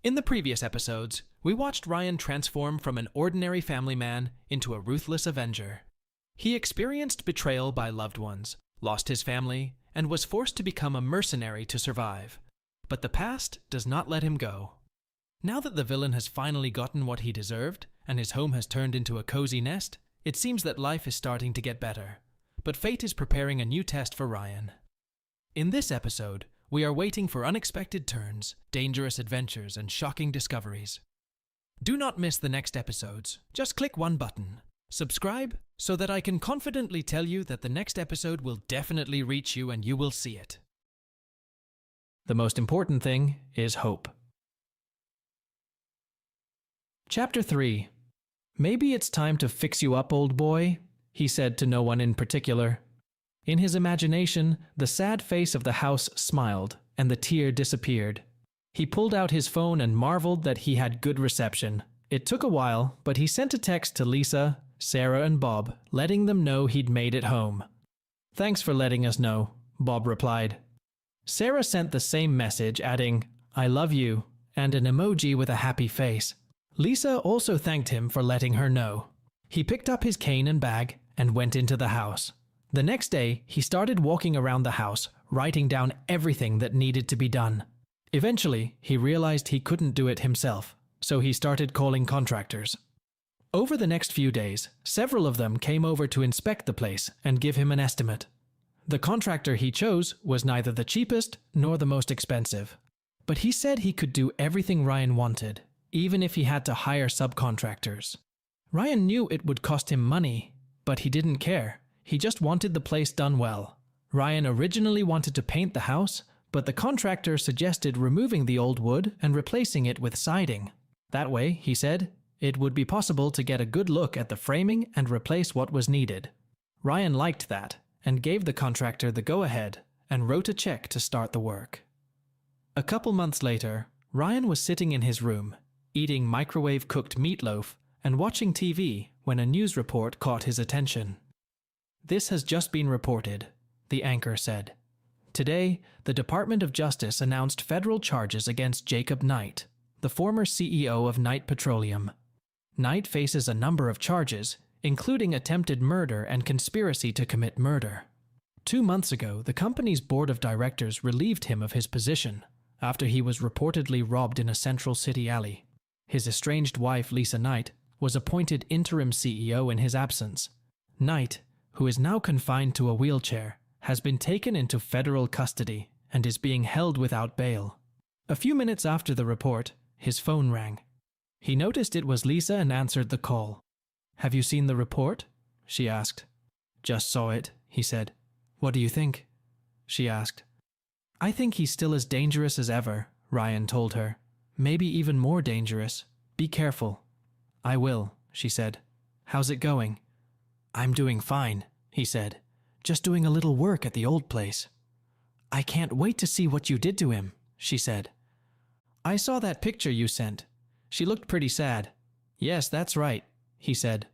In the previous episodes, we watched Ryan transform from an ordinary family man into a ruthless avenger. He experienced betrayal by loved ones, lost his family, and was forced to become a mercenary to survive. But the past does not let him go. Now that the villain has finally gotten what he deserved, and his home has turned into a cozy nest, it seems that life is starting to get better. But fate is preparing a new test for Ryan. In this episode, we are waiting for unexpected turns, dangerous adventures, and shocking discoveries. Do not miss the next episodes. Just click one button. Subscribe so that I can confidently tell you that the next episode will definitely reach you and you will see it. The most important thing is hope. Chapter 3. Maybe it's time to fix you up, old boy, he said to no one in particular. In his imagination, the sad face of the house smiled, and the tear disappeared. He pulled out his phone and marveled that he had good reception. It took a while, but he sent a text to Lisa, Sarah, and Bob, letting them know he'd made it home. "Thanks for letting us know," Bob replied. Sarah sent the same message, adding, "I love you," and an emoji with a happy face. Lisa also thanked him for letting her know. He picked up his cane and bag and went into the house. The next day, he started walking around the house, writing down everything that needed to be done. Eventually, he realized he couldn't do it himself, so he started calling contractors. Over the next few days, several of them came over to inspect the place and give him an estimate. The contractor he chose was neither the cheapest nor the most expensive. But he said he could do everything Ryan wanted, even if he had to hire subcontractors. Ryan knew it would cost him money, but he didn't care. He just wanted the place done well. Ryan originally wanted to paint the house, but the contractor suggested removing the old wood and replacing it with siding. That way, he said, it would be possible to get a good look at the framing and replace what was needed. Ryan liked that and gave the contractor the go-ahead and wrote a check to start the work. A couple months later, Ryan was sitting in his room, eating microwave-cooked meatloaf and watching TV when a news report caught his attention. "This has just been reported," the anchor said. Today, the Department of Justice announced federal charges against Jacob Knight, the former CEO of Knight Petroleum. Knight faces a number of charges, including attempted murder and conspiracy to commit murder. 2 months ago, the company's board of directors relieved him of his position after he was reportedly robbed in a Central City alley. His estranged wife, Lisa Knight, was appointed interim CEO in his absence. Knight, who is now confined to a wheelchair, has been taken into federal custody and is being held without bail. A few minutes after the report, his phone rang. He noticed it was Lisa and answered the call. "Have you seen the report?" she asked. "Just saw it," he said. "What do you think?" she asked. "I think he's still as dangerous as ever," Ryan told her. "Maybe even more dangerous. Be careful." "I will," she said. "How's it going?" "I'm doing fine," he said. "Just doing a little work at the old place." "I can't wait to see what you did to him," she said. "I saw that picture you sent. She looked pretty sad." "Yes, that's right," he said.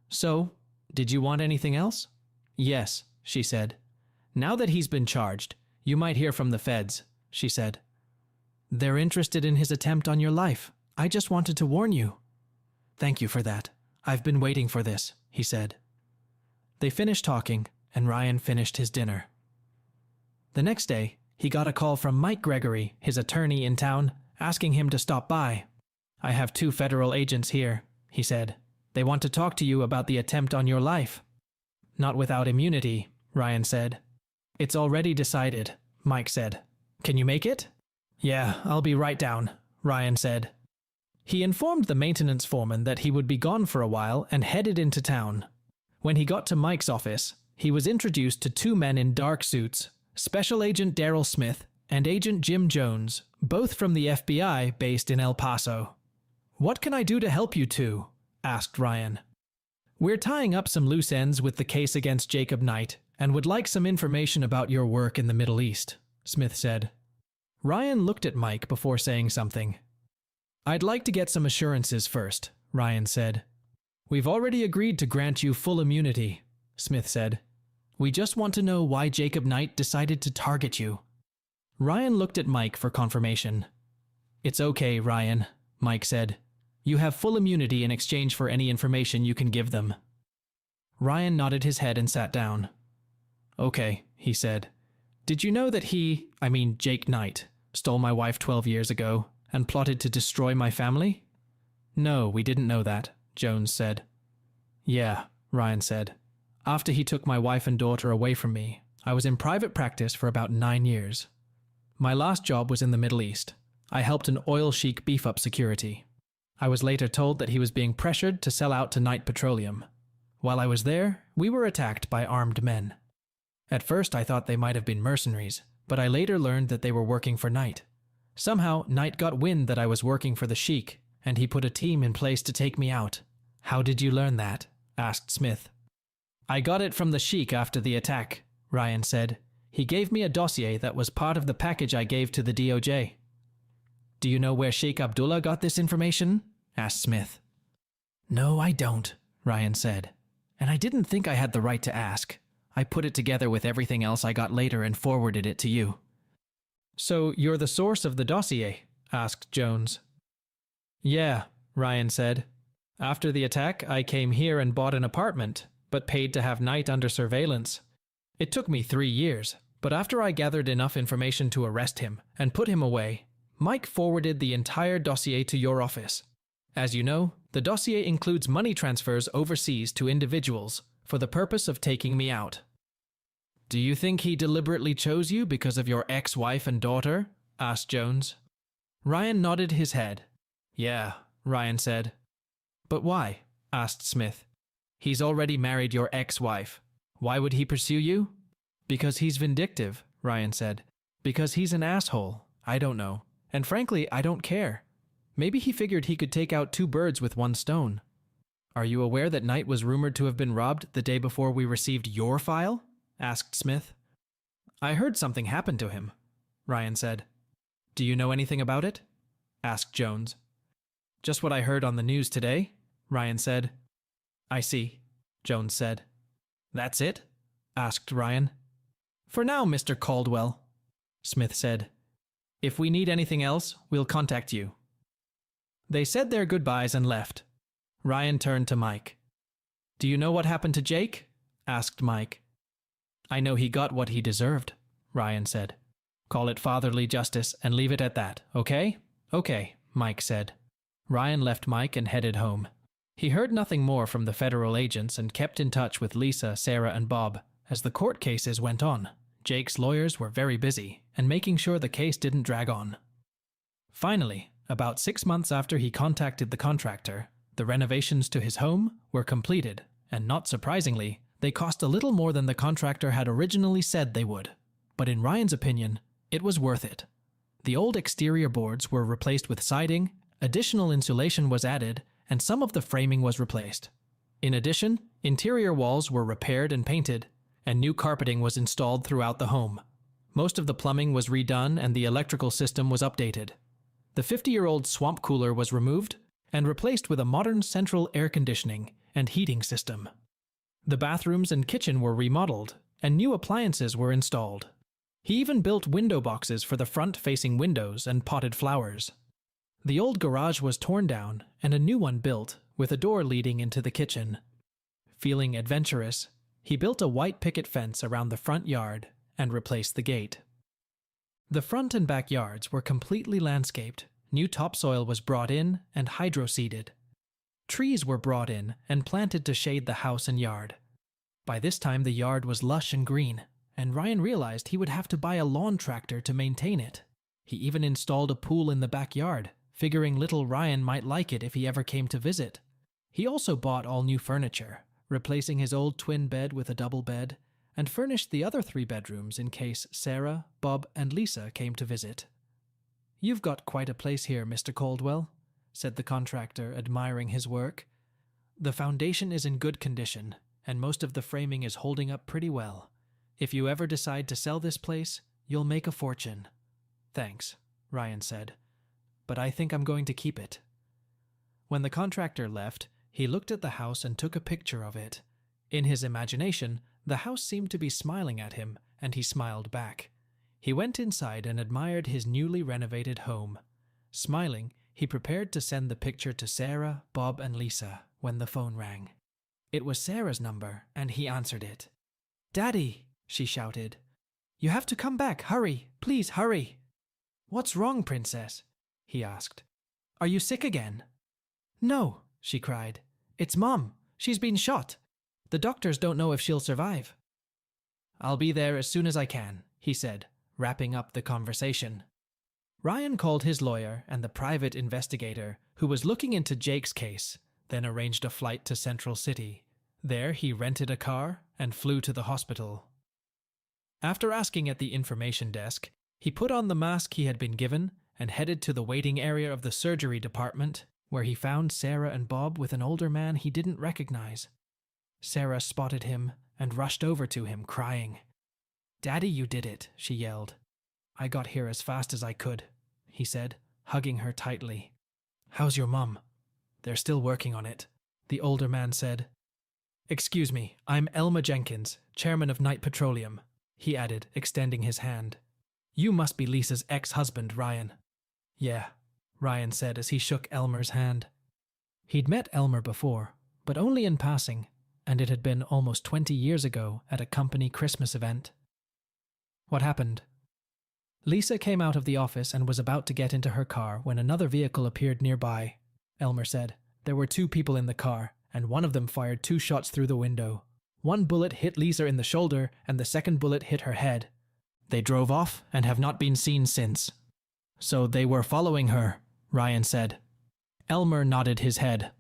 "So, did you want anything else?" "Yes," she said. "Now that he's been charged, you might hear from the feds," she said. "They're interested in his attempt on your life. I just wanted to warn you." "Thank you for that. I've been waiting for this," he said. They finished talking, and Ryan finished his dinner. The next day, he got a call from Mike Gregory, his attorney in town, asking him to stop by. "I have 2 federal agents here," he said. "They want to talk to you about the attempt on your life." "Not without immunity," Ryan said. "It's already decided," Mike said. "Can you make it?" "Yeah, I'll be right down," Ryan said. He informed the maintenance foreman that he would be gone for a while and headed into town. When he got to Mike's office, he was introduced to 2 men in dark suits, Special Agent Daryl Smith and Agent Jim Jones, both from the FBI based in El Paso. "What can I do to help you two?" asked Ryan. "We're tying up some loose ends with the case against Jacob Knight and would like some information about your work in the Middle East," Smith said. Ryan looked at Mike before saying something. "I'd like to get some assurances first," Ryan said. "We've already agreed to grant you full immunity," Smith said. "We just want to know why Jacob Knight decided to target you." Ryan looked at Mike for confirmation. It's okay, Ryan, Mike said. You have full immunity in exchange for any information you can give them. Ryan nodded his head and sat down. Okay, he said. Did you know that Jake Knight, stole my wife 12 years ago and plotted to destroy my family? No, we didn't know that, Jones said. Yeah, Ryan said. After he took my wife and daughter away from me, I was in private practice for about 9 years. My last job was in the Middle East. I helped an oil sheik beef up security. I was later told that he was being pressured to sell out to Knight Petroleum. While I was there, we were attacked by armed men. At first I thought they might have been mercenaries, but I later learned that they were working for Knight. Somehow, Knight got wind that I was working for the sheik, and he put a team in place to take me out. How did you learn that? Asked Smith. I got it from the sheik after the attack, Ryan said. He gave me a dossier that was part of the package I gave to the DOJ. Do you know where Sheikh Abdullah got this information? Asked Smith. No, I don't, Ryan said. And I didn't think I had the right to ask. I put it together with everything else I got later and forwarded it to you. So you're the source of the dossier? Asked Jones. Yeah, Ryan said. After the attack, I came here and bought an apartment, but paid to have Knight under surveillance. It took me 3 years, but after I gathered enough information to arrest him and put him away, Mike forwarded the entire dossier to your office. As you know, the dossier includes money transfers overseas to individuals for the purpose of taking me out. Do you think he deliberately chose you because of your ex-wife and daughter? Asked Jones. Ryan nodded his head. Yeah, Ryan said. But why? Asked Smith. He's already married your ex-wife. Why would he pursue you? Because he's vindictive, Ryan said. Because he's an asshole. I don't know. And frankly, I don't care. Maybe he figured he could take out 2 birds with 1 stone. Are you aware that Knight was rumored to have been robbed the day before we received your file? Asked Smith. I heard something happened to him, Ryan said. Do you know anything about it? Asked Jones. Just what I heard on the news today, Ryan said. I see, Jones said. That's it? Asked Ryan. For now, Mr. Caldwell, Smith said. If we need anything else, we'll contact you. They said their goodbyes and left. Ryan turned to Mike. Do you know what happened to Jake? Asked Mike. I know he got what he deserved, Ryan said. Call it fatherly justice and leave it at that, okay? Okay, Mike said. Ryan left Mike and headed home. He heard nothing more from the federal agents and kept in touch with Lisa, Sarah, and Bob as the court cases went on. Jake's lawyers were very busy and making sure the case didn't drag on. Finally, about 6 months after he contacted the contractor, the renovations to his home were completed, and not surprisingly, they cost a little more than the contractor had originally said they would. But in Ryan's opinion, it was worth it. The old exterior boards were replaced with siding, additional insulation was added, and some of the framing was replaced. In addition, interior walls were repaired and painted, and new carpeting was installed throughout the home. Most of the plumbing was redone and the electrical system was updated. The 50-year-old swamp cooler was removed and replaced with a modern central air conditioning and heating system. The bathrooms and kitchen were remodeled, and new appliances were installed. He even built window boxes for the front-facing windows and potted flowers. The old garage was torn down and a new one built with a door leading into the kitchen. Feeling adventurous, he built a white picket fence around the front yard and replaced the gate. The front and back yards were completely landscaped. New topsoil was brought in and hydro-seeded. Trees were brought in and planted to shade the house and yard. By this time the yard was lush and green, and Ryan realized he would have to buy a lawn tractor to maintain it. He even installed a pool in the backyard, figuring little Ryan might like it if he ever came to visit. He also bought all new furniture, replacing his old twin bed with a double bed, and furnished the other 3 bedrooms in case Sarah, Bob, and Lisa came to visit. You've got quite a place here, Mr. Caldwell, said the contractor, admiring his work. The foundation is in good condition, and most of the framing is holding up pretty well. If you ever decide to sell this place, you'll make a fortune. Thanks, Ryan said, but I think I'm going to keep it. When the contractor left, he looked at the house and took a picture of it. In his imagination, the house seemed to be smiling at him, and he smiled back. He went inside and admired his newly renovated home. Smiling, he prepared to send the picture to Sarah, Bob, and Lisa when the phone rang. It was Sarah's number, and he answered it. "Daddy," she shouted. "You have to come back. Hurry, please hurry." "What's wrong, Princess?" he asked. "Are you sick again?" "No," she cried. "It's Mom. She's been shot. The doctors don't know if she'll survive." "I'll be there as soon as I can," he said, wrapping up the conversation. Ryan called his lawyer and the private investigator who was looking into Jake's case, then arranged a flight to Central City. There he rented a car and flew to the hospital. After asking at the information desk, he put on the mask he had been given and headed to the waiting area of the surgery department, where he found Sarah and Bob with an older man he didn't recognize. Sarah spotted him and rushed over to him, crying. "Daddy, you did it," she yelled. "I got here as fast as I could," he said, hugging her tightly. "How's your mum?" "They're still working on it," the older man said. "Excuse me, I'm Elmer Jenkins, chairman of Knight Petroleum," he added, extending his hand. "You must be Lisa's ex-husband, Ryan." "Yeah," Ryan said as he shook Elmer's hand. He'd met Elmer before, but only in passing, and it had been almost 20 years ago at a company Christmas event. "What happened?" Lisa came out of the office and was about to get into her car when another vehicle appeared nearby. Elmer said. There were 2 people in the car, and one of them fired 2 shots through the window. One bullet hit Lisa in the shoulder, and the second bullet hit her head. They drove off and have not been seen since. "So they were following her," Ryan said. Elmer nodded his head.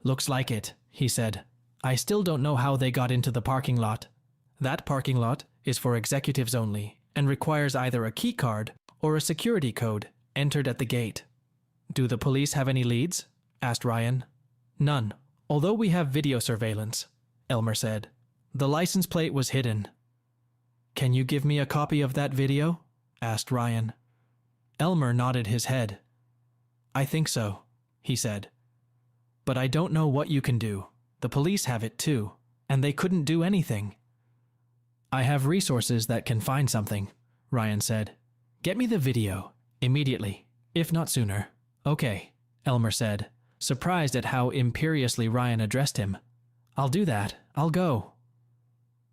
"Looks like it," he said. "I still don't know how they got into the parking lot. That parking lot is for executives only and requires either a key card or a security code entered at the gate." "Do the police have any leads?" asked Ryan. "None, although we have video surveillance," Elmer said. "The license plate was hidden." "Can you give me a copy of that video?" asked Ryan. Elmer nodded his head. "I think so," he said. "But I don't know what you can do. The police have it too, and they couldn't do anything." "I have resources that can find something," Ryan said. "Get me the video, immediately, if not sooner." "Okay," Elmer said, surprised at how imperiously Ryan addressed him. "I'll do that. I'll go."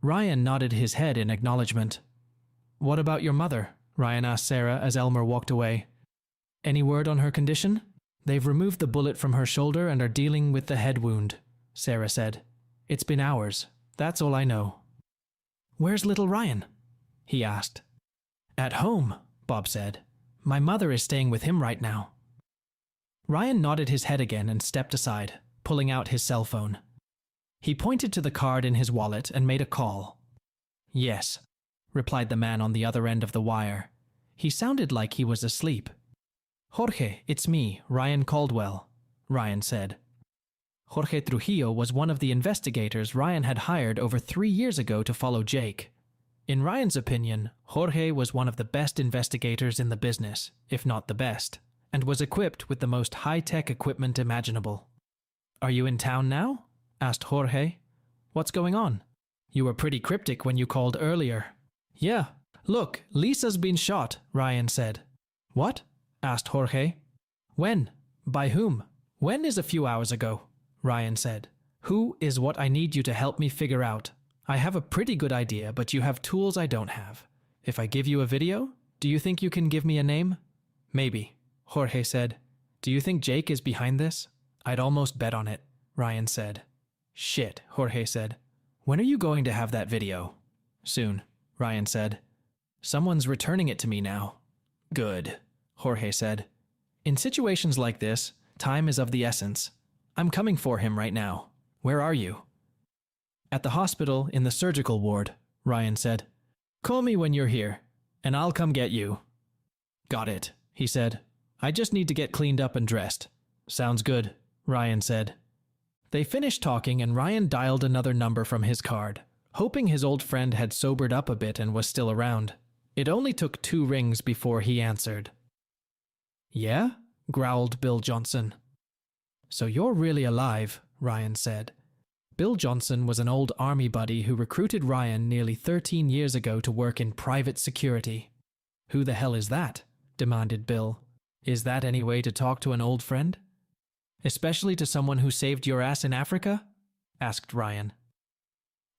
Ryan nodded his head in acknowledgement. "What about your mother?" Ryan asked Sarah as Elmer walked away. "Any word on her condition?" "They've removed the bullet from her shoulder and are dealing with the head wound," Sarah said. "It's been hours. That's all I know." "Where's little Ryan?" he asked. "At home," Bob said. "My mother is staying with him right now." Ryan nodded his head again and stepped aside, pulling out his cell phone. He pointed to the card in his wallet and made a call. "Yes," replied the man on the other end of the wire. He sounded like he was asleep. "Jorge, it's me, Ryan Caldwell," Ryan said. Jorge Trujillo was one of the investigators Ryan had hired over 3 years ago to follow Jake. In Ryan's opinion, Jorge was one of the best investigators in the business, if not the best, and was equipped with the most high-tech equipment imaginable. "Are you in town now?" asked Jorge. "What's going on? You were pretty cryptic when you called earlier." "Yeah, look, Lisa's been shot," Ryan said. "What?" asked Jorge. "When? By whom?" "When is a few hours ago," Ryan said. "Who is what I need you to help me figure out. I have a pretty good idea, but you have tools I don't have. If I give you a video, do you think you can give me a name?" "Maybe," Jorge said. "Do you think Jake is behind this?" "I'd almost bet on it," Ryan said. "Shit," Jorge said. "When are you going to have that video?" "Soon," Ryan said. "Someone's returning it to me now." "Good," Jorge said. "In situations like this, time is of the essence. I'm coming for him right now. Where are you?" "At the hospital in the surgical ward," Ryan said. "Call me when you're here, and I'll come get you." "Got it," he said. "I just need to get cleaned up and dressed." "Sounds good," Ryan said. They finished talking and Ryan dialed another number from his card, hoping his old friend had sobered up a bit and was still around. It only took 2 rings before he answered. "Yeah?" growled Bill Johnson. "So you're really alive," Ryan said. Bill Johnson was an old army buddy who recruited Ryan nearly 13 years ago to work in private security. "Who the hell is that?" demanded Bill. Is that any way to talk to an old friend? Especially to someone who saved your ass in Africa? Asked Ryan.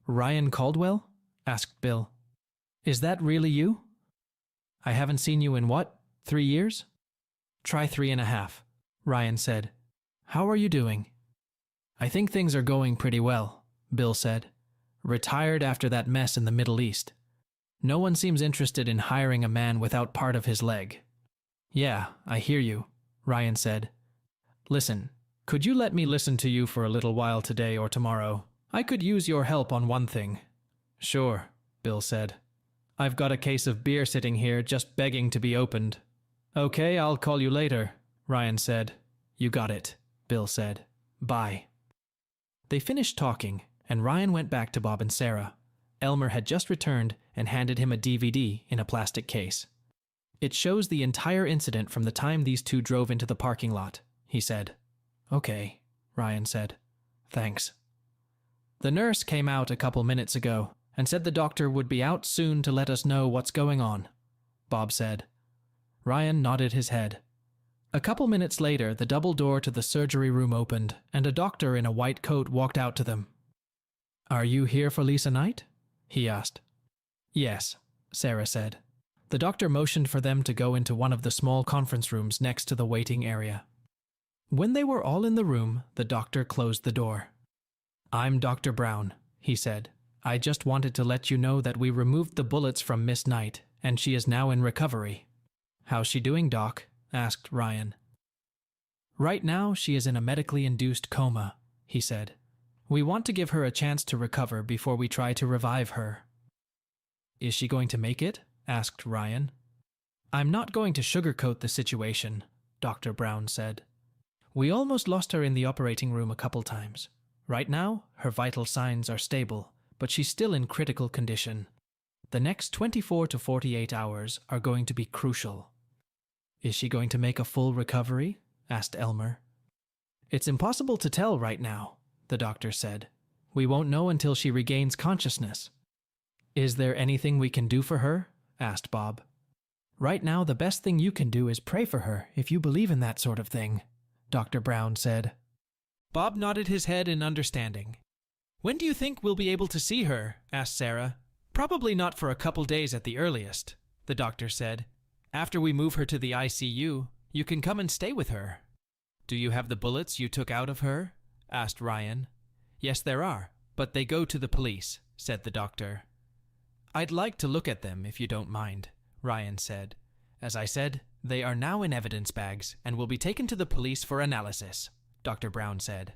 Ryan Caldwell? Asked Bill. Is that really you? I haven't seen you in what, 3 years? Try 3.5, Ryan said. How are you doing? I think things are going pretty well, Bill said. Retired after that mess in the Middle East. No one seems interested in hiring a man without part of his leg. Yeah, I hear you, Ryan said. Listen, could you let me listen to you for a little while today or tomorrow? I could use your help on one thing. Sure, Bill said. I've got a case of beer sitting here just begging to be opened. Okay, I'll call you later, Ryan said. You got it, Bill said. Bye. They finished talking, and Ryan went back to Bob and Sarah. Elmer had just returned and handed him a DVD in a plastic case. It shows the entire incident from the time these two drove into the parking lot, he said. Okay, Ryan said. Thanks. The nurse came out a couple minutes ago and said the doctor would be out soon to let us know what's going on, Bob said. Ryan nodded his head. A couple minutes later, the double door to the surgery room opened, and a doctor in a white coat walked out to them. Are you here for Lisa Knight? He asked. Yes, Sarah said. The doctor motioned for them to go into one of the small conference rooms next to the waiting area. When they were all in the room, the doctor closed the door. I'm Dr. Brown, he said. I just wanted to let you know that we removed the bullets from Miss Knight, and she is now in recovery. How's she doing, Doc? Asked Ryan. Right now, she is in a medically induced coma, he said. We want to give her a chance to recover before we try to revive her. Is she going to make it? Asked Ryan. I'm not going to sugarcoat the situation, Dr. Brown said. We almost lost her in the operating room a couple times. Right now, her vital signs are stable, but she's still in critical condition. The next 24 to 48 hours are going to be crucial. Is she going to make a full recovery? Asked Elmer. It's impossible to tell right now, the doctor said. We won't know until she regains consciousness. Is there anything we can do for her? Asked Bob. Right now, the best thing you can do is pray for her, if you believe in that sort of thing, Dr. Brown said. Bob nodded his head in understanding. When do you think we'll be able to see her? Asked Sarah. Probably not for a couple days at the earliest, the doctor said. After we move her to the ICU, you can come and stay with her. Do you have the bullets you took out of her? Asked Ryan. Yes, there are, but they go to the police, said the doctor. I'd like to look at them if you don't mind, Ryan said. As I said, they are now in evidence bags and will be taken to the police for analysis, Dr. Brown said.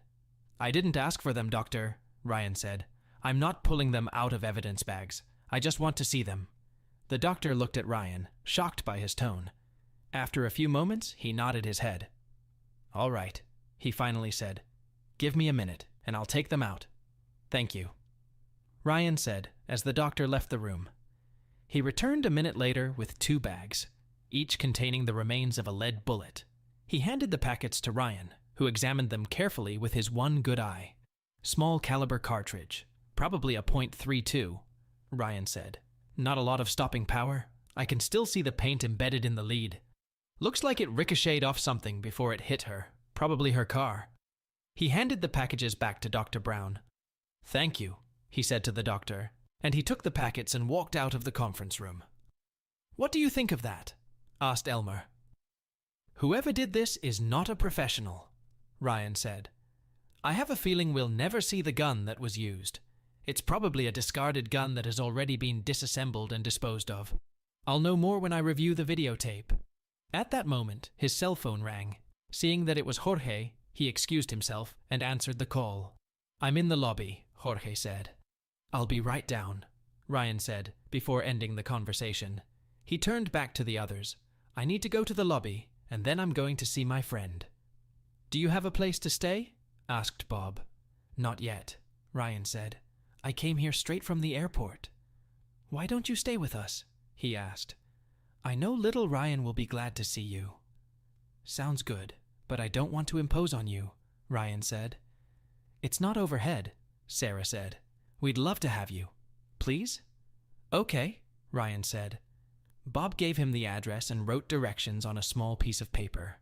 I didn't ask for them, doctor, Ryan said. I'm not pulling them out of evidence bags. I just want to see them. The doctor looked at Ryan, shocked by his tone. After a few moments, he nodded his head. All right, he finally said. Give me a minute, and I'll take them out. Thank you. Ryan said, as the doctor left the room. He returned a minute later with 2 bags, each containing the remains of a lead bullet. He handed the packets to Ryan, who examined them carefully with his one good eye. Small caliber cartridge, probably a .32, Ryan said. Not a lot of stopping power. I can still see the paint embedded in the lead. Looks like it ricocheted off something before it hit her, probably her car. He handed the packages back to Dr. Brown. Thank you, he said to the doctor, and he took the packets and walked out of the conference room. What do you think of that? Asked Elmer. Whoever did this is not a professional, Ryan said. I have a feeling we'll never see the gun that was used. It's probably a discarded gun that has already been disassembled and disposed of. I'll know more when I review the videotape. At that moment, his cell phone rang. Seeing that it was Jorge, he excused himself and answered the call. I'm in the lobby, Jorge said. I'll be right down, Ryan said, before ending the conversation. He turned back to the others. I need to go to the lobby, and then I'm going to see my friend. Do you have a place to stay? Asked Bob. Not yet, Ryan said. I came here straight from the airport. Why don't you stay with us? He asked. I know little Ryan will be glad to see you. Sounds good, but I don't want to impose on you, Ryan said. It's not overhead, Sarah said. We'd love to have you. Please? Okay, Ryan said. Bob gave him the address and wrote directions on a small piece of paper.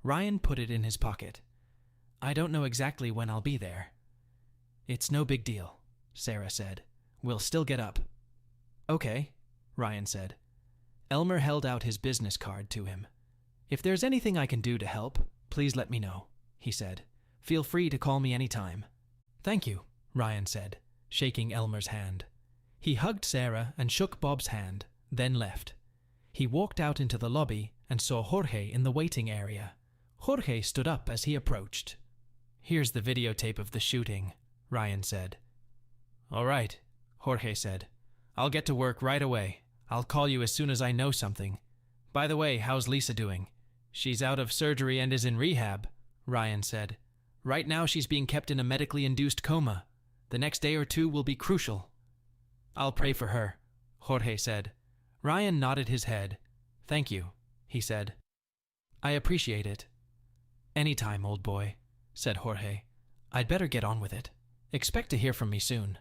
Ryan put it in his pocket. I don't know exactly when I'll be there. It's no big deal, Sarah said. We'll still get up. Okay, Ryan said. Elmer held out his business card to him. If there's anything I can do to help, please let me know, he said. Feel free to call me anytime. Thank you, Ryan said, shaking Elmer's hand. He hugged Sarah and shook Bob's hand, then left. He walked out into the lobby and saw Jorge in the waiting area. Jorge stood up as he approached. Here's the videotape of the shooting, Ryan said. All right, Jorge said. I'll get to work right away. I'll call you as soon as I know something. By the way, how's Lisa doing? She's out of surgery and is in rehab, Ryan said. Right now she's being kept in a medically induced coma. The next day or two will be crucial. I'll pray for her, Jorge said. Ryan nodded his head. Thank you, he said. I appreciate it. Anytime, old boy, said Jorge. I'd better get on with it. Expect to hear from me soon.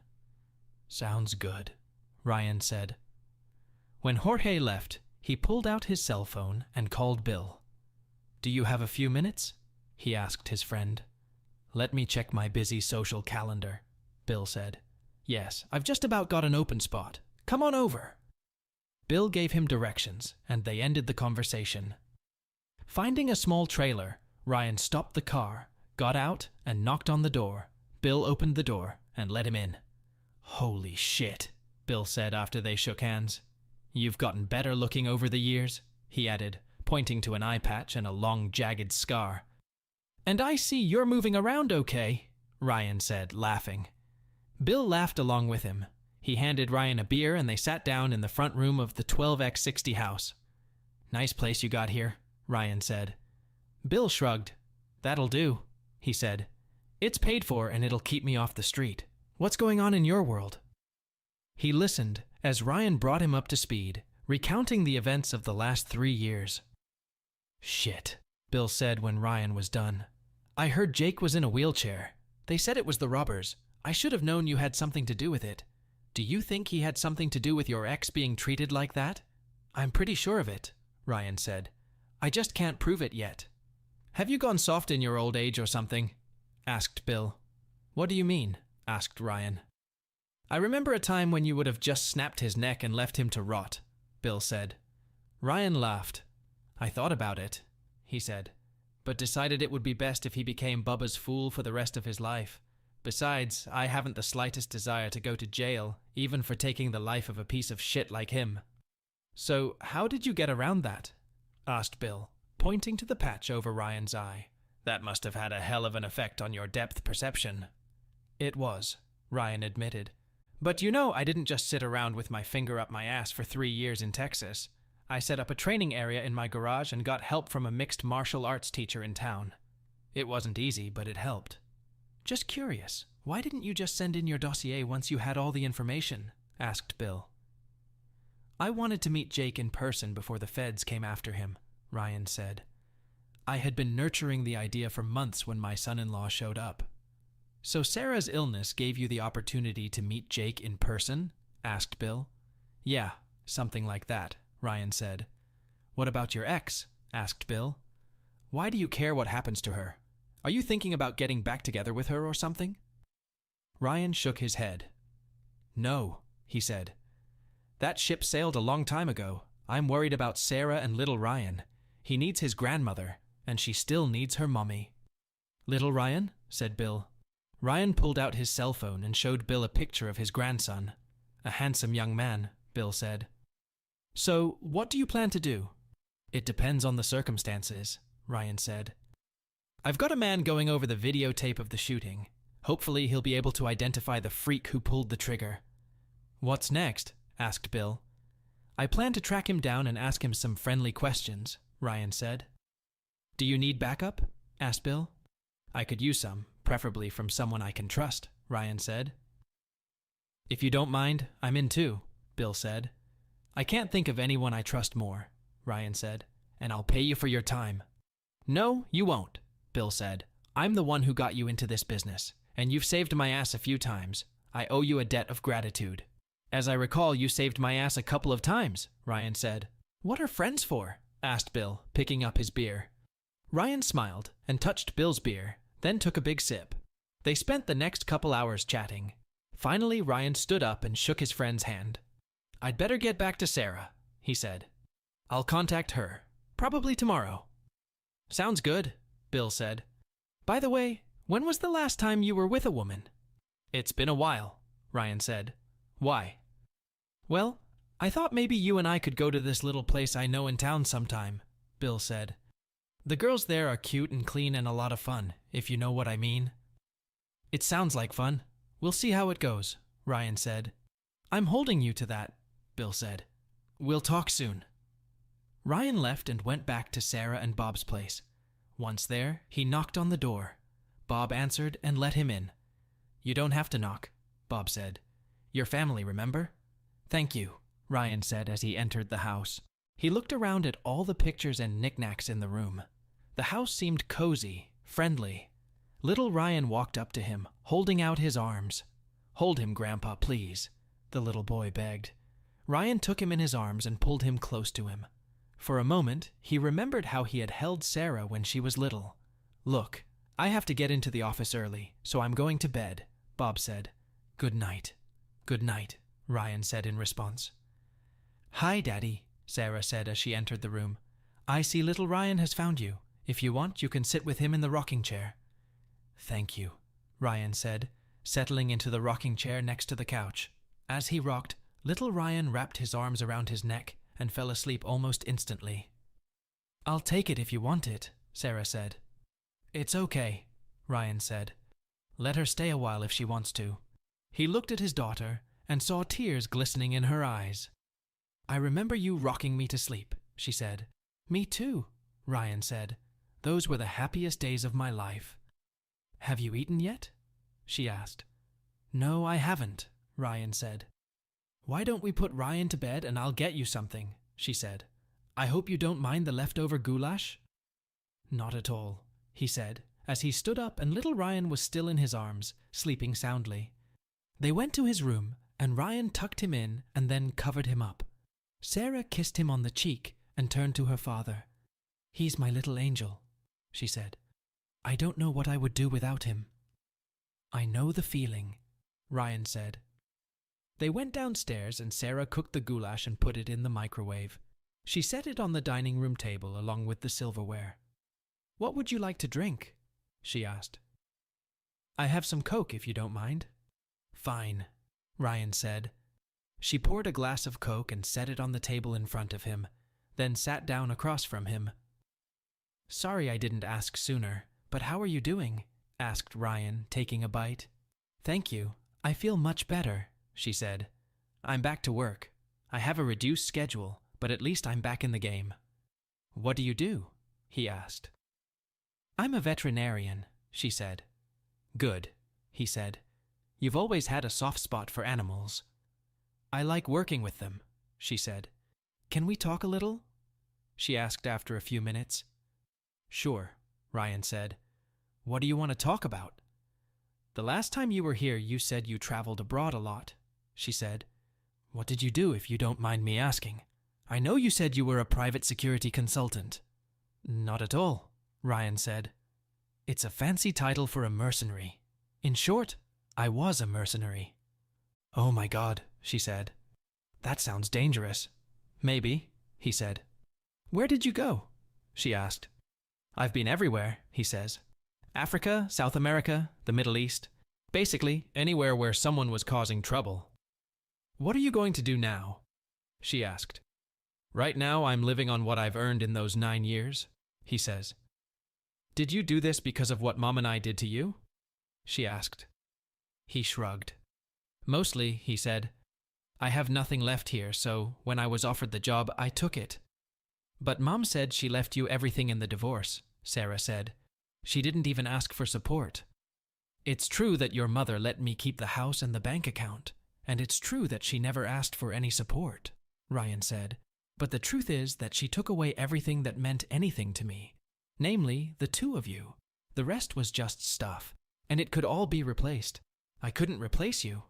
Sounds good, Ryan said. When Jorge left, he pulled out his cell phone and called Bill. Do you have a few minutes? He asked his friend. Let me check my busy social calendar, Bill said. Yes, I've just about got an open spot. Come on over. Bill gave him directions, and they ended the conversation. Finding a small trailer, Ryan stopped the car, got out, and knocked on the door. Bill opened the door and let him in. Holy shit, Bill said after they shook hands. You've gotten better looking over the years, he added, pointing to an eye patch and a long, jagged scar. And I see you're moving around okay, Ryan said, laughing. Bill laughed along with him. He handed Ryan a beer and they sat down in the front room of the 12x60 house. Nice place you got here, Ryan said. Bill shrugged. That'll do, he said. It's paid for and it'll keep me off the street. What's going on in your world? He listened as Ryan brought him up to speed, recounting the events of the last 3 years. Shit, Bill said when Ryan was done. I heard Jake was in a wheelchair. They said it was the robbers. I should have known you had something to do with it. Do you think he had something to do with your ex being treated like that? I'm pretty sure of it, Ryan said. I just can't prove it yet. Have you gone soft in your old age or something? Asked Bill. What do you mean? Asked Ryan. I remember a time when you would have just snapped his neck and left him to rot, Bill said. Ryan laughed. I thought about it, he said, but decided it would be best if he became Bubba's fool for the rest of his life. Besides, I haven't the slightest desire to go to jail, even for taking the life of a piece of shit like him. So, how did you get around that? Asked Bill, pointing to the patch over Ryan's eye. That must have had a hell of an effect on your depth perception. It was, Ryan admitted. But you know I didn't just sit around with my finger up my ass for 3 years in Texas. I set up a training area in my garage and got help from a mixed martial arts teacher in town. It wasn't easy, but it helped. Just curious, why didn't you just send in your dossier once you had all the information? Asked Bill. I wanted to meet Jake in person before the feds came after him, Ryan said. I had been nurturing the idea for months when my son-in-law showed up. So Sarah's illness gave you the opportunity to meet Jake in person? Asked Bill. Yeah, something like that, Ryan said. What about your ex? Asked Bill. Why do you care what happens to her? Are you thinking about getting back together with her or something? Ryan shook his head. No, he said. That ship sailed a long time ago. I'm worried about Sarah and little Ryan. He needs his grandmother, and she still needs her mommy. Little Ryan? Said Bill. Ryan pulled out his cell phone and showed Bill a picture of his grandson. A handsome young man, Bill said. So, what do you plan to do? It depends on the circumstances, Ryan said. I've got a man going over the videotape of the shooting. Hopefully he'll be able to identify the freak who pulled the trigger. What's next? Asked Bill. I plan to track him down and ask him some friendly questions, Ryan said. Do you need backup? Asked Bill. I could use some, preferably from someone I can trust, Ryan said. If you don't mind, I'm in too, Bill said. I can't think of anyone I trust more, Ryan said, and I'll pay you for your time. No, you won't, Bill said. I'm the one who got you into this business, and you've saved my ass a few times. I owe you a debt of gratitude. As I recall, you saved my ass a couple of times, Ryan said. What are friends for? Asked Bill, picking up his beer. Ryan smiled and touched Bill's beer, then took a big sip. They spent the next couple hours chatting. Finally, Ryan stood up and shook his friend's hand. I'd better get back to Sarah, he said. I'll contact her, probably tomorrow. Sounds good, Bill said. By the way, when was the last time you were with a woman? It's been a while, Ryan said. Why? Well, I thought maybe you and I could go to this little place I know in town sometime, Bill said. The girls there are cute and clean and a lot of fun, if you know what I mean. It sounds like fun. We'll see how it goes, Ryan said. I'm holding you to that, Bill said. We'll talk soon. Ryan left and went back to Sarah and Bob's place. Once there, he knocked on the door. Bob answered and let him in. You don't have to knock, Bob said. Your family, remember? Thank you, Ryan said as he entered the house. He looked around at all the pictures and knickknacks in the room. The house seemed cozy, friendly. Little Ryan walked up to him, holding out his arms. Hold him, Grandpa, please, the little boy begged. Ryan took him in his arms and pulled him close to him. For a moment, he remembered how he had held Sarah when she was little. Look, I have to get into the office early, so I'm going to bed, Bob said. Good night. Good night, Ryan said in response. Hi, Daddy, Sarah said as she entered the room. I see little Ryan has found you. If you want, you can sit with him in the rocking chair. Thank you, Ryan said, settling into the rocking chair next to the couch. As he rocked, little Ryan wrapped his arms around his neck and fell asleep almost instantly. I'll take it if you want it, Sarah said. It's okay, Ryan said. Let her stay a while if she wants to. He looked at his daughter and saw tears glistening in her eyes. I remember you rocking me to sleep, she said. Me too, Ryan said. Those were the happiest days of my life. Have you eaten yet? She asked. No, I haven't, Ryan said. Why don't we put Ryan to bed and I'll get you something, she said. I hope you don't mind the leftover goulash? Not at all, he said, as he stood up and little Ryan was still in his arms, sleeping soundly. They went to his room and Ryan tucked him in and then covered him up. Sarah kissed him on the cheek and turned to her father. He's my little angel, she said. I don't know what I would do without him. I know the feeling, Ryan said. They went downstairs and Sarah cooked the goulash and put it in the microwave. She set it on the dining room table along with the silverware. What would you like to drink? She asked. I have some Coke if you don't mind. Fine, Ryan said. She poured a glass of Coke and set it on the table in front of him, then sat down across from him. Sorry I didn't ask sooner, but how are you doing? Asked Ryan, taking a bite. Thank you. I feel much better, she said. I'm back to work. I have a reduced schedule, but at least I'm back in the game. What do you do? He asked. I'm a veterinarian, she said. Good, he said. You've always had a soft spot for animals. I like working with them, she said. Can we talk a little? She asked after a few minutes. Sure, Ryan said. What do you want to talk about? The last time you were here, you said you traveled abroad a lot, she said. What did you do, if you don't mind me asking? I know you said you were a private security consultant. Not at all, Ryan said. It's a fancy title for a mercenary. In short, I was a mercenary. Oh my God, she said. That sounds dangerous. Maybe, he said. Where did you go? She asked. I've been everywhere, he says. Africa, South America, the Middle East. Basically, anywhere where someone was causing trouble. What are you going to do now? She asked. Right now, I'm living on what I've earned in those 9 years, he says. Did you do this because of what Mom and I did to you? She asked. He shrugged. Mostly, he said. I have nothing left here, so when I was offered the job, I took it. But Mom said she left you everything in the divorce, Sarah said. She didn't even ask for support. It's true that your mother let me keep the house and the bank account, and it's true that she never asked for any support, Ryan said. But the truth is that she took away everything that meant anything to me, namely the two of you. The rest was just stuff, and it could all be replaced. I couldn't replace you.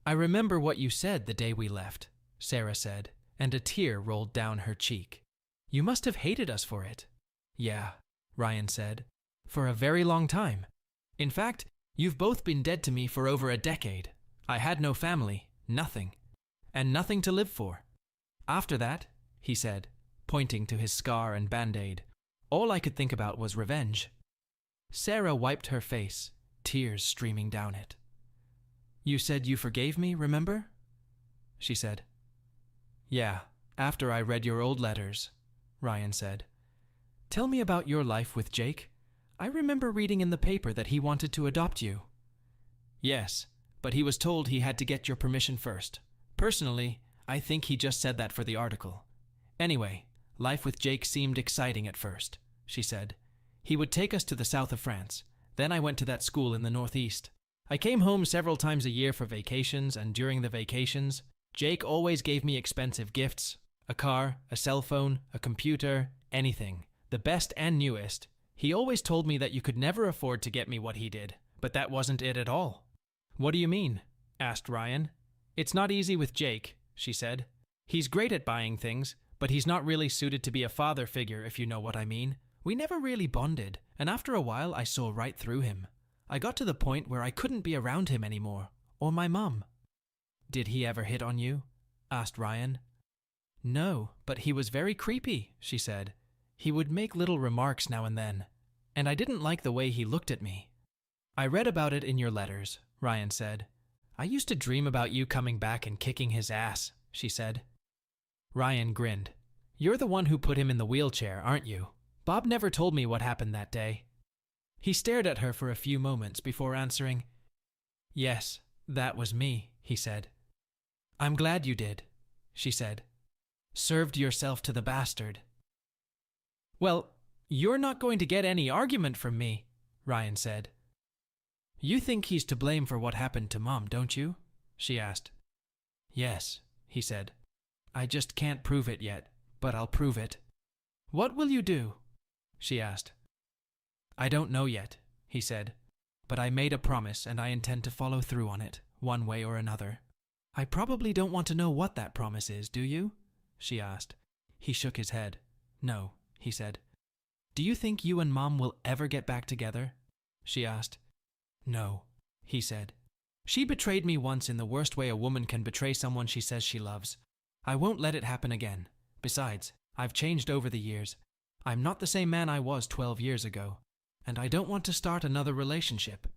I remember what you said the day we left, Sarah said, and a tear rolled down her cheek. You must have hated us for it. Yeah, Ryan said. For a very long time. In fact, you've both been dead to me for over a decade. I had no family, nothing. And nothing to live for. After that, he said, pointing to his scar and band-aid, all I could think about was revenge. Sarah wiped her face, tears streaming down it. You said you forgave me, remember? She said. Yeah, after I read your old letters, Ryan said. Tell me about your life with Jake. I remember reading in the paper that he wanted to adopt you. Yes, but he was told he had to get your permission first. Personally, I think he just said that for the article. Anyway, life with Jake seemed exciting at first, she said. He would take us to the south of France. Then I went to that school in the northeast. I came home several times a year for vacations, and during the vacations, Jake always gave me expensive gifts. A car, a cell phone, a computer, anything. The best and newest. He always told me that you could never afford to get me what he did, but that wasn't it at all. What do you mean? Asked Ryan. It's not easy with Jake, she said. He's great at buying things, but he's not really suited to be a father figure, if you know what I mean. We never really bonded, and after a while I saw right through him. I got to the point where I couldn't be around him anymore, or my mum. Did he ever hit on you? Asked Ryan. No, but he was very creepy, she said. He would make little remarks now and then, and I didn't like the way he looked at me. I read about it in your letters, Ryan said. I used to dream about you coming back and kicking his ass, she said. Ryan grinned. You're the one who put him in the wheelchair, aren't you? Bob never told me what happened that day. He stared at her for a few moments before answering. Yes, that was me, he said. I'm glad you did, she said. Served yourself to the bastard. Well, you're not going to get any argument from me, Ryan said. You think he's to blame for what happened to Mom, don't you? She asked. Yes, he said. I just can't prove it yet, but I'll prove it. What will you do? She asked. I don't know yet, he said, but I made a promise and I intend to follow through on it, one way or another. I probably don't want to know what that promise is, do you? She asked. He shook his head. No, he said. Do you think you and Mom will ever get back together? She asked. No, he said. She betrayed me once in the worst way a woman can betray someone she says she loves. I won't let it happen again. Besides, I've changed over the years. I'm not the same man I was 12 years ago, and I don't want to start another relationship.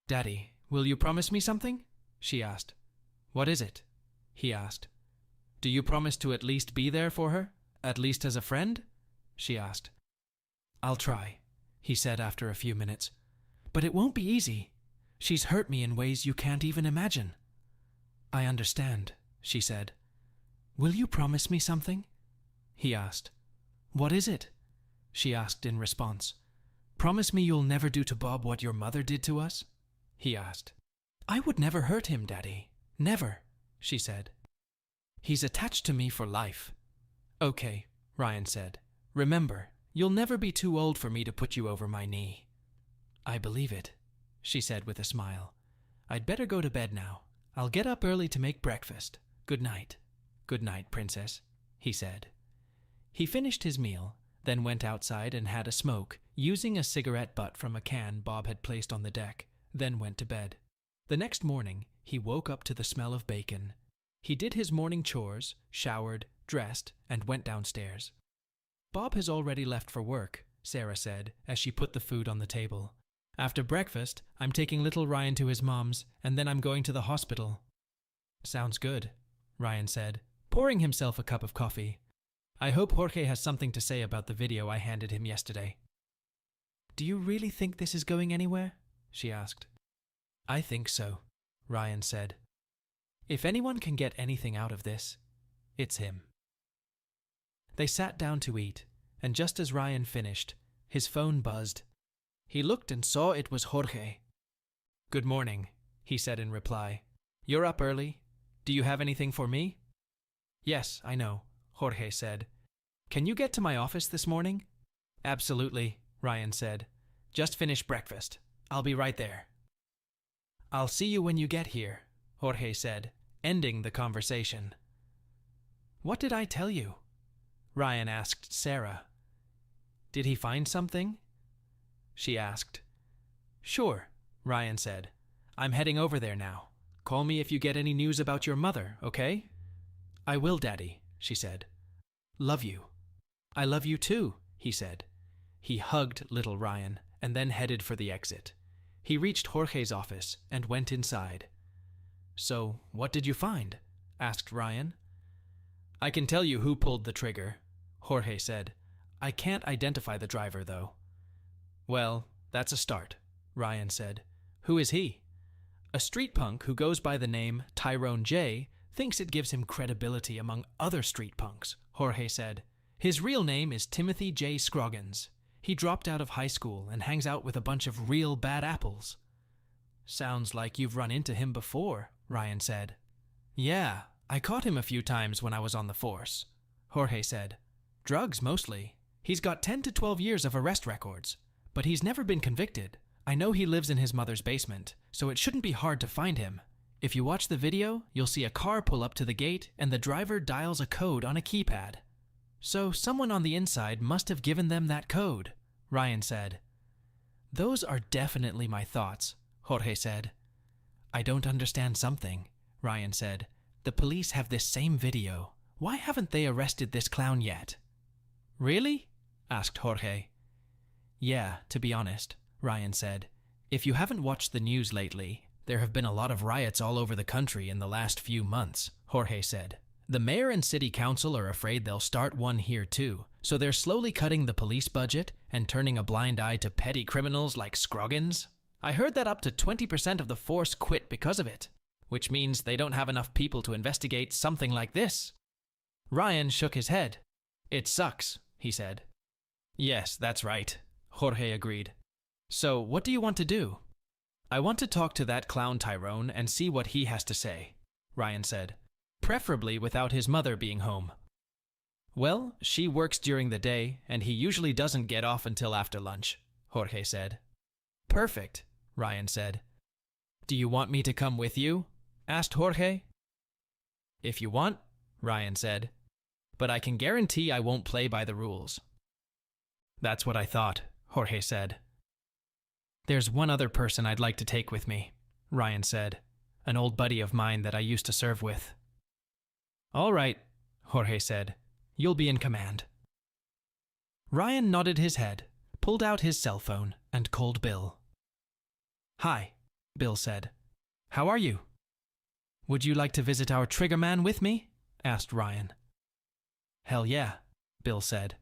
Daddy, will you promise me something? She asked. What is it? He asked. Do you promise to at least be there for her? At least as a friend? She asked. I'll try, he said after a few minutes. But it won't be easy. She's hurt me in ways you can't even imagine. I understand, she said. Will you promise me something? He asked. What is it? She asked in response. Promise me you'll never do to Bob what your mother did to us? He asked. I would never hurt him, Daddy. Never, she said. He's attached to me for life. Okay, Ryan said. Remember, you'll never be too old for me to put you over my knee. I believe it, she said with a smile. I'd better go to bed now. I'll get up early to make breakfast. Good night. Good night, Princess, he said. He finished his meal, then went outside and had a smoke, using a cigarette butt from a can Bob had placed on the deck, then went to bed. The next morning, he woke up to the smell of bacon. He did his morning chores, showered, dressed, and went downstairs. Bob has already left for work, Sarah said, as she put the food on the table. After breakfast, I'm taking little Ryan to his mom's, and then I'm going to the hospital. Sounds good, Ryan said, pouring himself a cup of coffee. I hope Jorge has something to say about the video I handed him yesterday. Do you really think this is going anywhere? She asked. I think so, Ryan said. If anyone can get anything out of this, it's him. They sat down to eat, and just as Ryan finished, his phone buzzed. He looked and saw it was Jorge. Good morning, he said in reply. You're up early. Do you have anything for me? Yes, I know, Jorge said. Can you get to my office this morning? Absolutely, Ryan said. Just finished breakfast. I'll be right there. I'll see you when you get here, Jorge said, ending the conversation. What did I tell you? Ryan asked Sarah. Did he find something? She asked. Sure, Ryan said. I'm heading over there now. Call me if you get any news about your mother, okay? I will, Daddy, she said. Love you. I love you too, he said. He hugged little Ryan and then headed for the exit. He reached Jorge's office and went inside. So, what did you find? Asked Ryan. I can tell you who pulled the trigger, Jorge said. I can't identify the driver, though. Well, that's a start, Ryan said. Who is he? A street punk who goes by the name Tyrone J thinks it gives him credibility among other street punks, Jorge said. His real name is Timothy J. Scroggins. He dropped out of high school and hangs out with a bunch of real bad apples. Sounds like you've run into him before, Ryan said. Yeah, I caught him a few times when I was on the force, Jorge said. Drugs, mostly. He's got 10 to 12 years of arrest records, but he's never been convicted. I know he lives in his mother's basement, so it shouldn't be hard to find him. If you watch the video, you'll see a car pull up to the gate and the driver dials a code on a keypad. So someone on the inside must have given them that code, Ryan said. Those are definitely my thoughts, Jorge said. I don't understand something, Ryan said. The police have this same video. Why haven't they arrested this clown yet? Really? Asked Jorge. Yeah, to be honest, Ryan said. If you haven't watched the news lately, there have been a lot of riots all over the country in the last few months, Jorge said. The mayor and city council are afraid they'll start one here too, so they're slowly cutting the police budget and turning a blind eye to petty criminals like Scroggins. I heard that up to 20% of the force quit because of it, which means they don't have enough people to investigate something like this. Ryan shook his head. It sucks, he said. Yes, that's right, Jorge agreed. So, what do you want to do? I want to talk to that clown Tyrone and see what he has to say, Ryan said. Preferably without his mother being home. Well, she works during the day, and he usually doesn't get off until after lunch, Jorge said. Perfect, Ryan said. Do you want me to come with you? Asked Jorge. If you want, Ryan said. But I can guarantee I won't play by the rules. That's what I thought, Jorge said. There's one other person I'd like to take with me, Ryan said. An old buddy of mine that I used to serve with. All right, Jorge said. You'll be in command. Ryan nodded his head, pulled out his cell phone, and called Bill. Hi, Bill said. How are you? Would you like to visit our trigger man with me? Asked Ryan. Hell yeah, Bill said.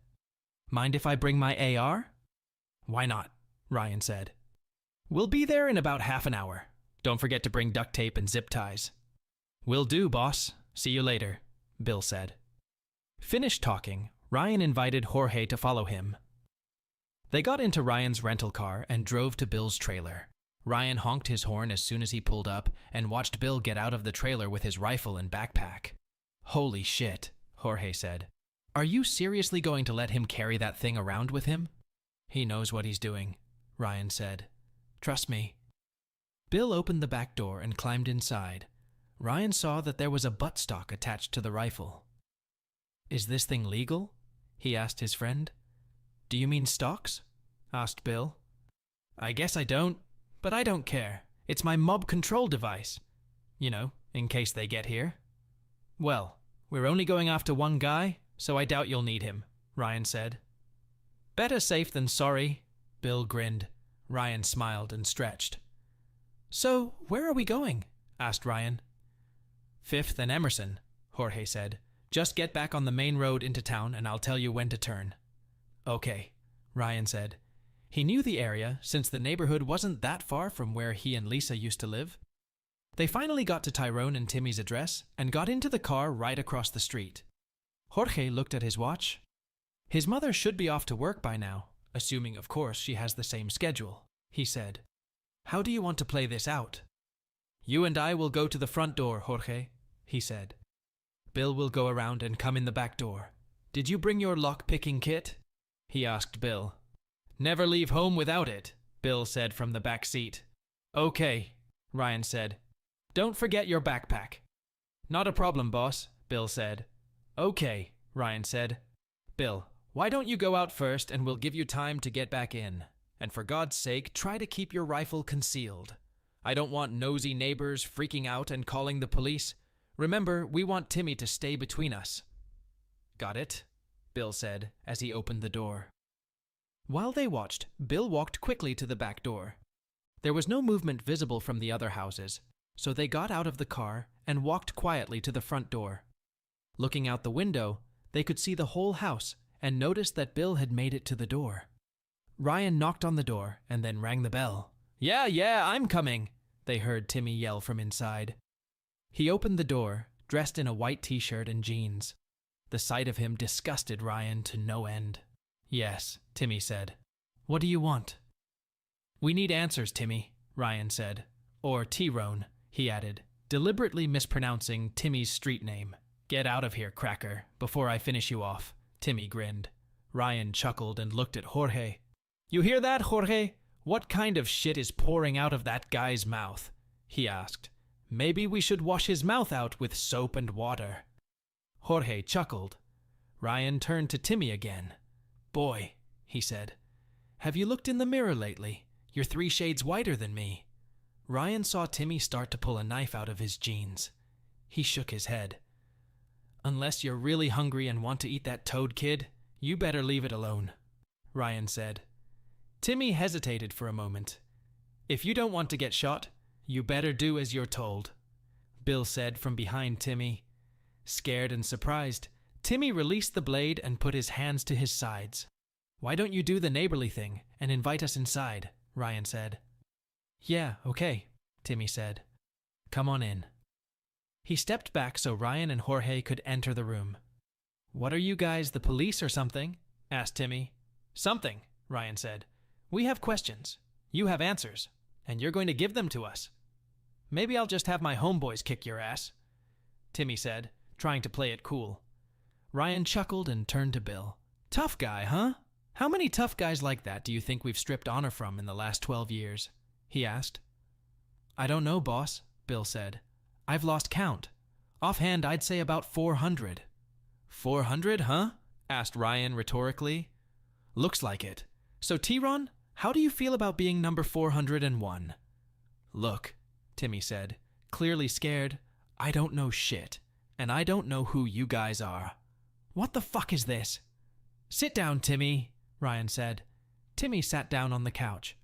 Mind if I bring my AR? Why not? Ryan said. We'll be there in about half an hour. Don't forget to bring duct tape and zip ties. Will do, boss. See you later, Bill said. Finished talking, Ryan invited Jorge to follow him. They got into Ryan's rental car and drove to Bill's trailer. Ryan honked his horn as soon as he pulled up and watched Bill get out of the trailer with his rifle and backpack. Holy shit, Jorge said. Are you seriously going to let him carry that thing around with him? He knows what he's doing, Ryan said. Trust me. Bill opened the back door and climbed inside. Ryan saw that there was a buttstock attached to the rifle. Is this thing legal? He asked his friend. Do you mean stocks? Asked Bill. I guess I don't, but I don't care. It's my mob control device. You know, in case they get here. Well, we're only going after one guy, so I doubt you'll need him, Ryan said. Better safe than sorry, Bill grinned. Ryan smiled and stretched. So, where are we going? Asked Ryan. 5th and Emerson, Jorge said. Just get back on the main road into town and I'll tell you when to turn. Okay, Ryan said. He knew the area since the neighborhood wasn't that far from where he and Lisa used to live. They finally got to Tyrone and Timmy's address and got into the car right across the street. Jorge looked at his watch. His mother should be off to work by now, assuming, of course, she has the same schedule, he said. How do you want to play this out? You and I will go to the front door, Jorge, he said. Bill will go around and come in the back door. Did you bring your lock-picking kit? He asked Bill. Never leave home without it, Bill said from the back seat. Okay, Ryan said. Don't forget your backpack. Not a problem, boss, Bill said. Okay, Ryan said. Bill, why don't you go out first and we'll give you time to get back in. And for God's sake, try to keep your rifle concealed. I don't want nosy neighbors freaking out and calling the police. Remember, we want Timmy to stay between us. Got it? Bill said as he opened the door. While they watched, Bill walked quickly to the back door. There was no movement visible from the other houses, so they got out of the car and walked quietly to the front door. Looking out the window, they could see the whole house and noticed that Bill had made it to the door. Ryan knocked on the door and then rang the bell. Yeah, I'm coming, they heard Timmy yell from inside. He opened the door, dressed in a white t-shirt and jeans. The sight of him disgusted Ryan to no end. Yes, Timmy said. What do you want? We need answers, Timmy, Ryan said. Or Tyrone, he added, deliberately mispronouncing Timmy's street name. Get out of here, cracker, before I finish you off, Timmy grinned. Ryan chuckled and looked at Jorge. You hear that, Jorge? What kind of shit is pouring out of that guy's mouth? He asked. Maybe we should wash his mouth out with soap and water. Jorge chuckled. Ryan turned to Timmy again. Boy, he said, have you looked in the mirror lately? You're 3 shades whiter than me. Ryan saw Timmy start to pull a knife out of his jeans. He shook his head. Unless you're really hungry and want to eat that toad, kid, you better leave it alone, Ryan said. Timmy hesitated for a moment. If you don't want to get shot, you better do as you're told, Bill said from behind Timmy. Scared and surprised, Timmy released the blade and put his hands to his sides. Why don't you do the neighborly thing and invite us inside, Ryan said. Yeah, okay, Timmy said. Come on in. He stepped back so Ryan and Jorge could enter the room. What are you guys, the police or something? Asked Timmy. Something, Ryan said. We have questions. You have answers. And you're going to give them to us. Maybe I'll just have my homeboys kick your ass, Timmy said, trying to play it cool. Ryan chuckled and turned to Bill. Tough guy, huh? How many tough guys like that do you think we've stripped honor from in the last 12 years? He asked. I don't know, boss, Bill said. I've lost count. Offhand, I'd say about 400. 400, huh? Asked Ryan rhetorically. Looks like it. So, Tyrone, how do you feel about being number 401? Look, Timmy said, clearly scared, I don't know shit, and I don't know who you guys are. What the fuck is this? Sit down, Timmy, Ryan said. Timmy sat down on the couch.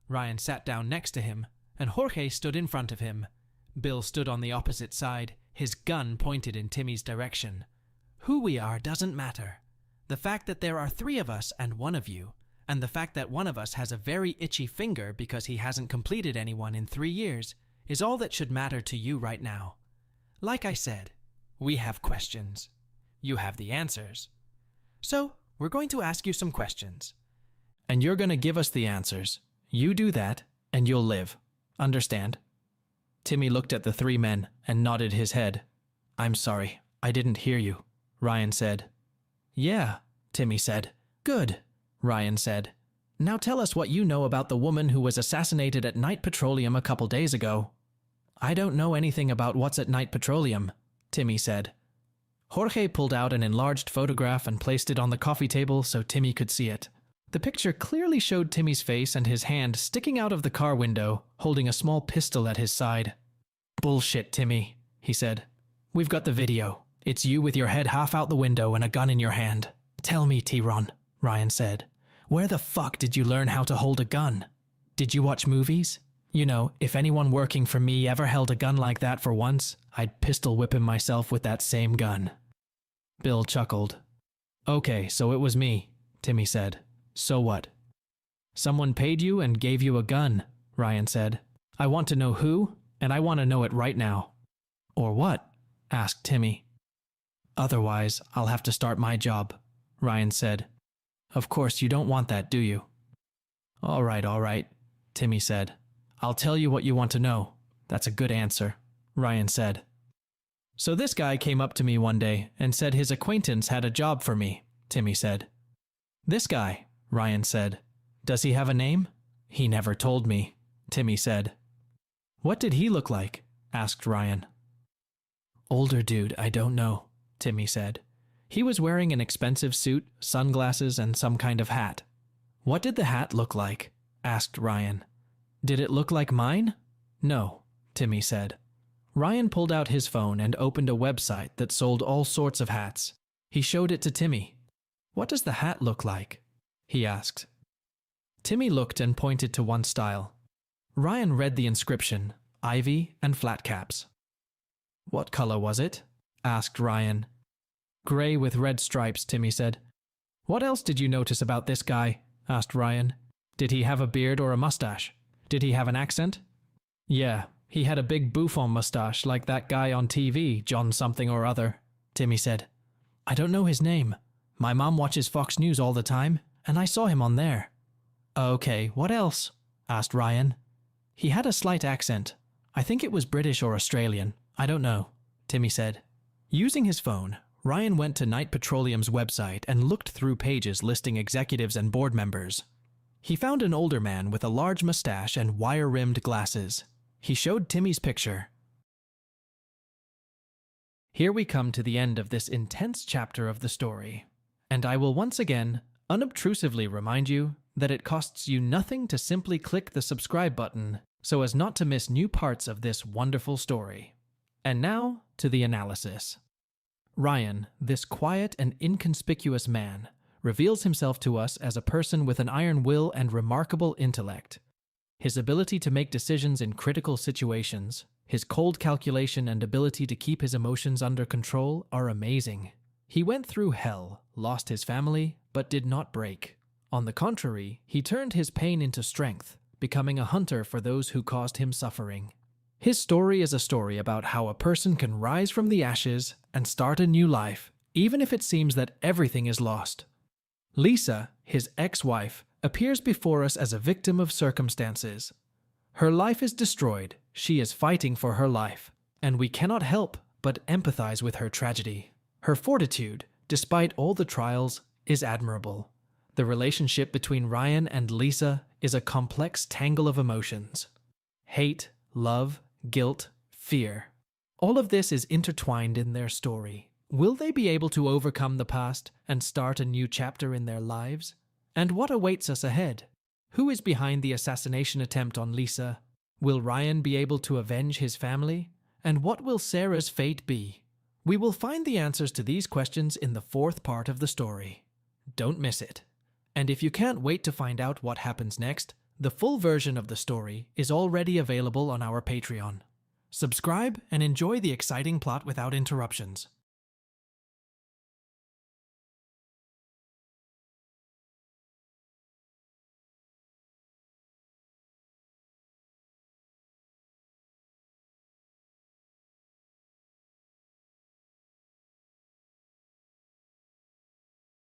Ryan sat down next to him, and Jorge stood in front of him. Bill stood on the opposite side, his gun pointed in Timmy's direction. Who we are doesn't matter. The fact that there are 3 of us and 1 of you, and the fact that one of us has a very itchy finger because he hasn't completed anyone in 3 years, is all that should matter to you right now. Like I said, we have questions. You have the answers. So, we're going to ask you some questions. And you're going to give us the answers. You do that, and you'll live. Understand? Timmy looked at the 3 men and nodded his head. I'm sorry, I didn't hear you, Ryan said. Yeah, Timmy said. Good, Ryan said. Now tell us what you know about the woman who was assassinated at Night Petroleum a couple days ago. I don't know anything about what's at Night Petroleum, Timmy said. Jorge pulled out an enlarged photograph and placed it on the coffee table so Timmy could see it. The picture clearly showed Timmy's face and his hand sticking out of the car window, holding a small pistol at his side. Bullshit, Timmy, he said. We've got the video. It's you with your head half out the window and a gun in your hand. Tell me, Tyrone, Ryan said. Where the fuck did you learn how to hold a gun? Did you watch movies? You know, if anyone working for me ever held a gun like that for once, I'd pistol whip him myself with that same gun. Bill chuckled. Okay, so it was me, Timmy said. So what? Someone paid you and gave you a gun, Ryan said. I want to know who, and I want to know it right now. Or what? Asked Timmy. Otherwise, I'll have to start my job, Ryan said. Of course you don't want that, do you? All right, Timmy said. I'll tell you what you want to know. That's a good answer, Ryan said. So this guy came up to me one day and said his acquaintance had a job for me, Timmy said. This guy, Ryan said. Does he have a name? He never told me, Timmy said. What did he look like? Asked Ryan. Older dude, I don't know, Timmy said. He was wearing an expensive suit, sunglasses, and some kind of hat. "What did the hat look like?" asked Ryan. "Did it look like mine?" "No," Timmy said. Ryan pulled out his phone and opened a website that sold all sorts of hats. He showed it to Timmy. "What does the hat look like?" he asked. Timmy looked and pointed to one style. Ryan read the inscription, "Ivy and flat caps." "What color was it?" asked Ryan. "Gray with red stripes," Timmy said. "What else did you notice about this guy?" asked Ryan. "Did he have a beard or a mustache? Did he have an accent?" "Yeah, he had a big bouffant mustache like that guy on TV, John something or other," Timmy said. "I don't know his name. My mom watches Fox News all the time, and I saw him on there." "Okay, what else?" asked Ryan. "He had a slight accent. I think it was British or Australian. I don't know," Timmy said. Using his phone, Ryan went to Knight Petroleum's website and looked through pages listing executives and board members. He found an older man with a large mustache and wire-rimmed glasses. He showed Timmy's picture. Here we come to the end of this intense chapter of the story, and I will once again unobtrusively remind you that it costs you nothing to simply click the subscribe button so as not to miss new parts of this wonderful story. And now to the analysis. Ryan, this quiet and inconspicuous man, reveals himself to us as a person with an iron will and remarkable intellect. His ability to make decisions in critical situations, his cold calculation and ability to keep his emotions under control are amazing. He went through hell, lost his family, but did not break. On the contrary, he turned his pain into strength, becoming a hunter for those who caused him suffering. His story is a story about how a person can rise from the ashes and start a new life, even if it seems that everything is lost. Lisa, his ex-wife, appears before us as a victim of circumstances. Her life is destroyed, she is fighting for her life, and we cannot help but empathize with her tragedy. Her fortitude, despite all the trials, is admirable. The relationship between Ryan and Lisa is a complex tangle of emotions. Hate, love, guilt, fear. All of this is intertwined in their story. Will they be able to overcome the past and start a new chapter in their lives? And what awaits us ahead? Who is behind the assassination attempt on Lisa? Will Ryan be able to avenge his family? And what will Sarah's fate be? We will find the answers to these questions in the fourth part of the story. Don't miss it. And if you can't wait to find out what happens next, the full version of the story is already available on our Patreon. Subscribe and enjoy the exciting plot without interruptions.